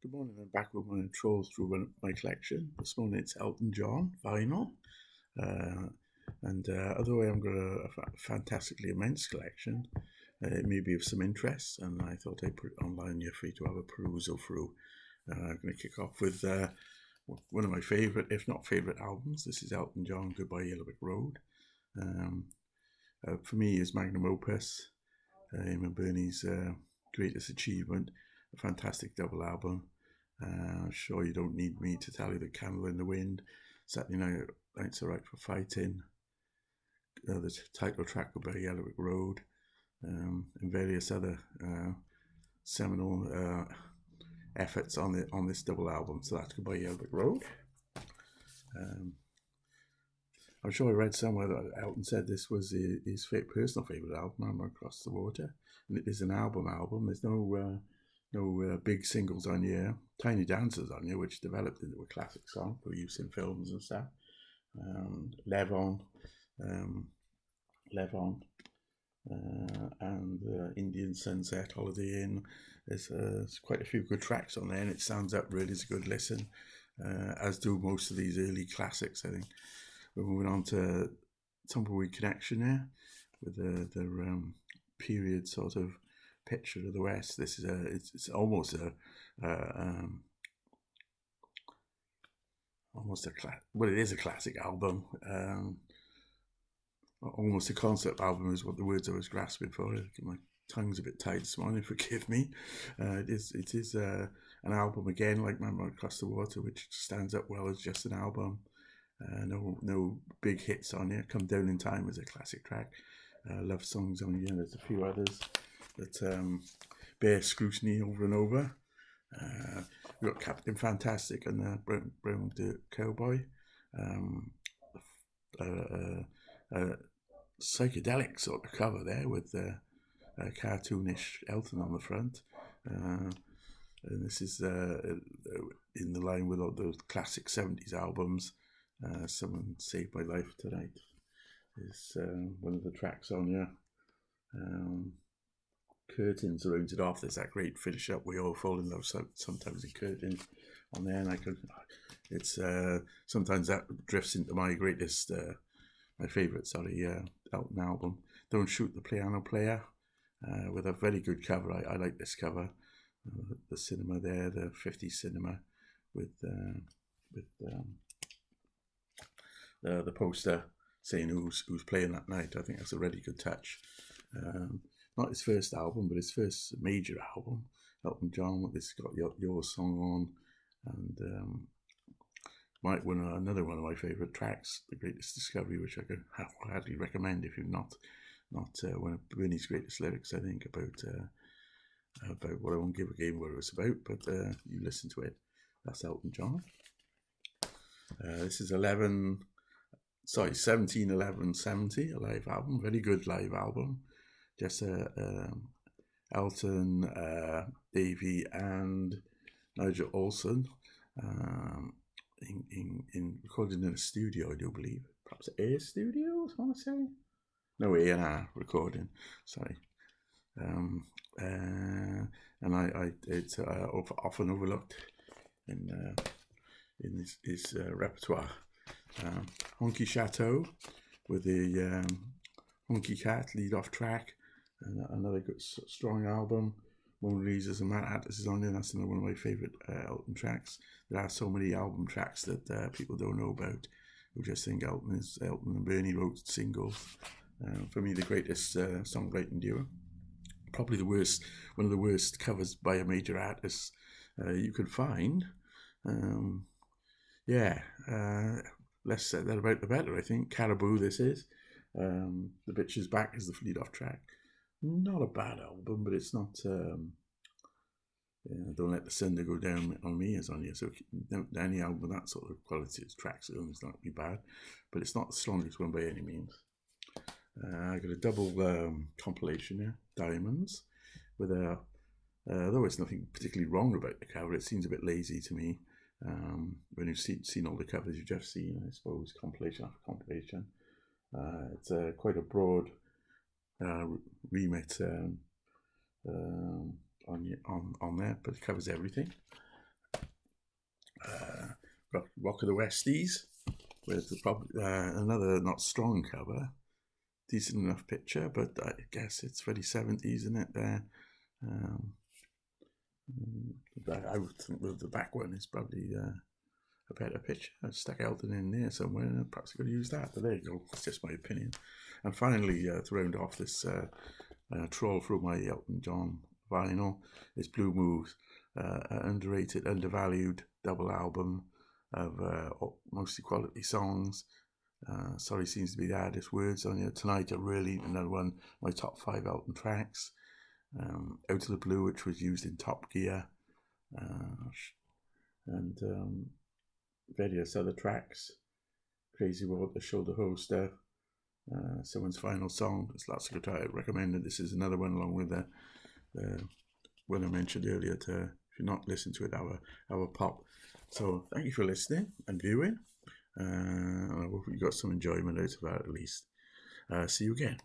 Good morning. I'm back with my troll through my collection. This morning it's Elton John vinyl. Uh, although I haven't got a fantastically immense collection, it may be of some interest, and I thought I'd put it online here for you to have a perusal through. I'm going to kick off with one of my favourite, if not favourite albums. This is Elton John, Goodbye Yellow Brick Road. For me, his magnum opus, him and Bernie's greatest achievement, a fantastic double album. Sure you don't need me to tell you that Candle in the Wind, Saturday Night's Alright for Fighting, the title track Goodbye Yellow Brick Road, and various other seminal efforts on this double album. So that's Goodbye Yellow Brick Road. I'm sure I read somewhere that Elton said this was his personal favourite album, I'm Across the Water, and it is an album. There's no big singles on here. Tiny Dancers on here, which developed into a classic song for use in films and stuff. Levon, and Indian Sunset, Holiday Inn. There's quite a few good tracks on there, and it sounds up really as a good listen, as do most of these early classics, I think. We're moving on to Tumbleweed Connection here, with the period sort of picture of the West. This is it's almost a well, it is a classic album. Almost a concept album is what the words I was grasping for. My tongue's a bit tight this morning, forgive me. It is an album again, like Man Across the Water, which stands up well as just an album. No big hits on it. Come Down in Time is a classic track. Love songs on here. There's a few others that bear scrutiny over and over. We've got Captain Fantastic and the Brown Dirt Cowboy. Psychedelic sort of cover there with cartoonish Elton on the front. And this is in the line with all those classic 70s albums. Someone Saved My Life Tonight is one of the tracks on here. Curtains Rounded Off. There's that great finish up. We all fall in love sometimes in Curtains on there, and it's sometimes that drifts into my favourite Elton album. Don't Shoot the Piano Player, with a very good cover. I like this cover. The cinema there, the 50s cinema, with the poster saying who's playing that night. I think that's a really good touch. Not his first album, but his first major album, Elton John. This has got Your Song on, and another one of my favourite tracks, The Greatest Discovery, which I could hardly recommend if you've not one of Bernie's greatest lyrics, I think, about what I won't give a game what it was about, but you listen to it. That's Elton John. This is 17/11/70, a live album, very good live album. Just Elton, Davey, and Nigel Olsson, in recorded in a studio, I do believe, perhaps Air Studios, I want to say. No, A&R recording. Sorry. And it's often overlooked in his repertoire. Honky Chateau with the Honky Cat lead-off track, another good strong album. Mona Lisa's and Matt Atlas is on there. That's another one of my favourite Elton tracks. There are so many album tracks that people don't know about, who just think Elton and Bernie wrote singles. For me, the greatest songwriting duo. Probably one of the worst covers by a major artist you could find. Less said that about the better, I think. Caribou, this is. The Bitch Is Back is the lead-off track. Not a bad album, but it's not... Don't Let the Thunder Go Down on Me is on here. So any album with that sort of quality of tracks is not be bad. But it's not the strongest one by any means. I got a double compilation here, Diamonds, with though there's nothing particularly wrong about the cover, it seems a bit lazy to me. When you've seen all the covers you've just seen, I suppose, compilation after compilation. It's quite a broad remit on there, but it covers everything. Rock of the Westies, with another not strong cover. Decent enough picture, but I guess it's very 70s, isn't it? There. I would think the back one is probably a better picture. I stuck Elton in there somewhere, and perhaps I could use that. But there you go. It's just my opinion. And finally, to round off this troll through my Elton John vinyl is Blue Moves, underrated, undervalued double album of mostly quality songs. Sorry seems to be the hardest words on here. Tonight are really another one, my top 5 Elton tracks. Out of the Blue, which was used in Top Gear, and various other tracks. Crazy Water, Shoulder Holster, Someone's Final Song. There's lots of guitar. I recommend it. This is another one along with the one I mentioned earlier. If you're not listening to it, our pop. So thank you for listening and viewing. I hope you got some enjoyment out of that at least. See you again.